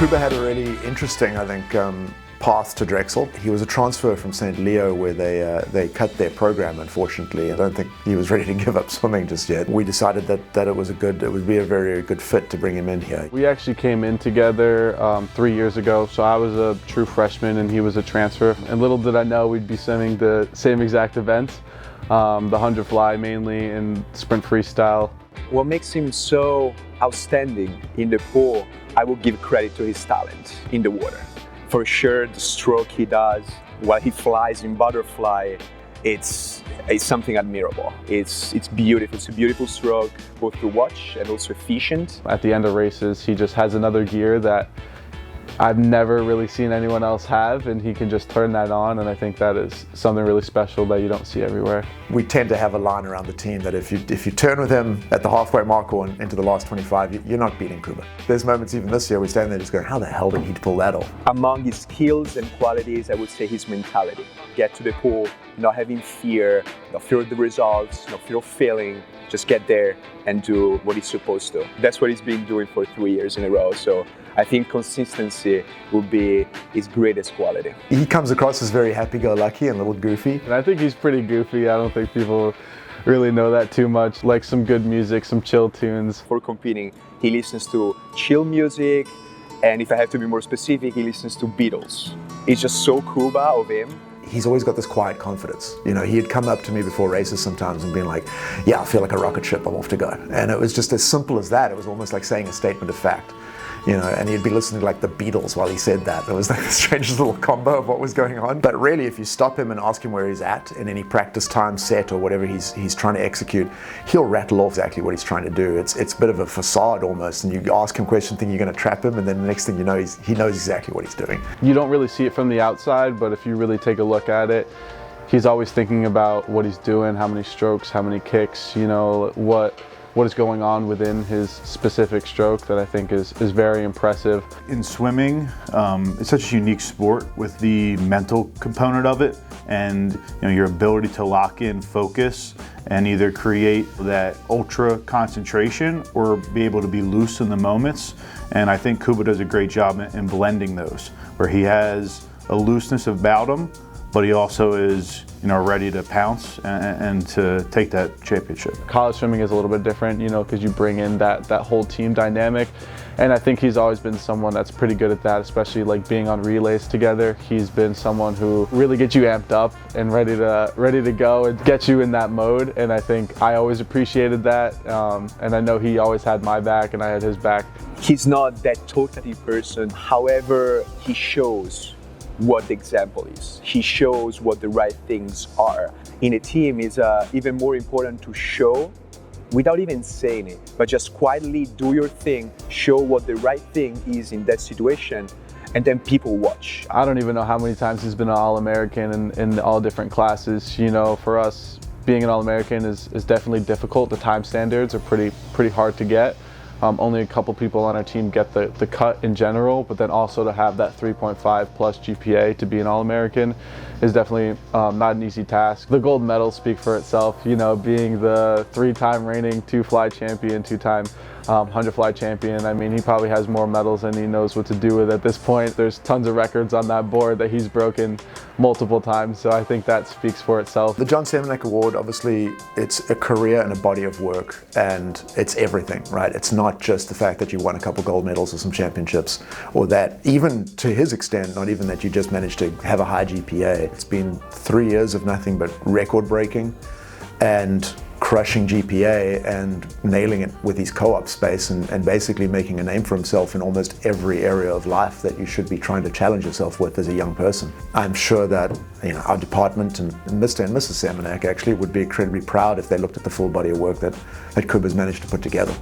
Kuba had a really interesting, I think, path to Drexel. He was a transfer from St. Leo where they cut their program, unfortunately. I don't think he was ready to give up swimming just yet. We decided that it would be a very good fit to bring him in here. We actually came in together 3 years ago, so I was a true freshman and he was a transfer. And little did I know we'd be swimming the same exact events, the 100 fly mainly and sprint freestyle. What makes him so outstanding in the pool, I will give credit to his talent in the water. For sure, the stroke he does while he flies in butterfly, it's something admirable. It's beautiful. It's a beautiful stroke, both to watch and also efficient. At the end of races, he just has another gear that I've never really seen anyone else have, and he can just turn that on, and I think that is something really special that you don't see everywhere. We tend to have a line around the team that if you turn with him at the halfway mark or into the last 25, you're not beating Kuba. There's moments even this year we stand there just going, how the hell did he pull that off? Among his skills and qualities, I would say his mentality. Get to the pool, not having fear, not fear of the results, not fear of failing, just get there and do what he's supposed to. That's what he's been doing for 3 years in a row. So I think consistency would be his greatest quality. He comes across as very happy-go-lucky and a little goofy. And I think he's pretty goofy. I don't think people really know that too much. Like some good music, some chill tunes. For competing, he listens to chill music, and if I have to be more specific, he listens to Beatles. It's just so Kuba of him. He's always got this quiet confidence. You know, he'd come up to me before races sometimes and been like, yeah, I feel like a rocket ship, I'm off to go. And it was just as simple as that. It was almost like saying a statement of fact. You know, and he'd be listening to like the Beatles while he said that. It was like the strangest little combo of what was going on. But really, if you stop him and ask him where he's at in any practice time set or whatever he's trying to execute, he'll rattle off exactly what he's trying to do. It's a bit of a facade almost, and you ask him questions thinking you're going to trap him, and then the next thing you know, he knows exactly what he's doing. You don't really see it from the outside, but if you really take a look at it, he's always thinking about what he's doing, how many strokes, how many kicks, you know, what is going on within his specific stroke that I think is very impressive. In swimming, it's such a unique sport with the mental component of it, and your ability to lock in focus and either create that ultra concentration or be able to be loose in the moments. And I think Kuba does a great job in blending those, where he has a looseness about him, but he also is ready to pounce and to take that championship. College swimming is a little bit different, because you bring in that whole team dynamic. And I think he's always been someone that's pretty good at that, especially like being on relays together. He's been someone who really gets you amped up and ready to go and get you in that mode. And I think I always appreciated that. And I know he always had my back and I had his back. He's not that talkative person. However, he shows what the example is. He shows what the right things are. In a team, it's even more important to show without even saying it, but just quietly do your thing, show what the right thing is in that situation, and then people watch. I don't even know how many times he's been an All-American in all different classes. For us, being an All-American is definitely difficult. The time standards are pretty hard to get. Only a couple people on our team get the cut in general, but then also to have that 3.5 plus GPA to be an All-American is definitely not an easy task. The gold medals speak for itself, being the 3-time reigning 2-fly champion, 2-time 100-fly champion. I mean, he probably has more medals than he knows what to do with at this point. There's tons of records on that board that he's broken multiple times, so I think that speaks for itself. The John Seminak Award, obviously, it's a career and a body of work, and it's everything, right? It's not just the fact that you won a couple gold medals or some championships, or that, even to his extent, not even that you just managed to have a high GPA. It's been 3 years of nothing but record breaking and crushing GPA and nailing it with his co-op space and basically making a name for himself in almost every area of life that you should be trying to challenge yourself with as a young person. I'm sure that our department and Mr. and Mrs. Semanik actually would be incredibly proud if they looked at the full body of work that Kuba's managed to put together.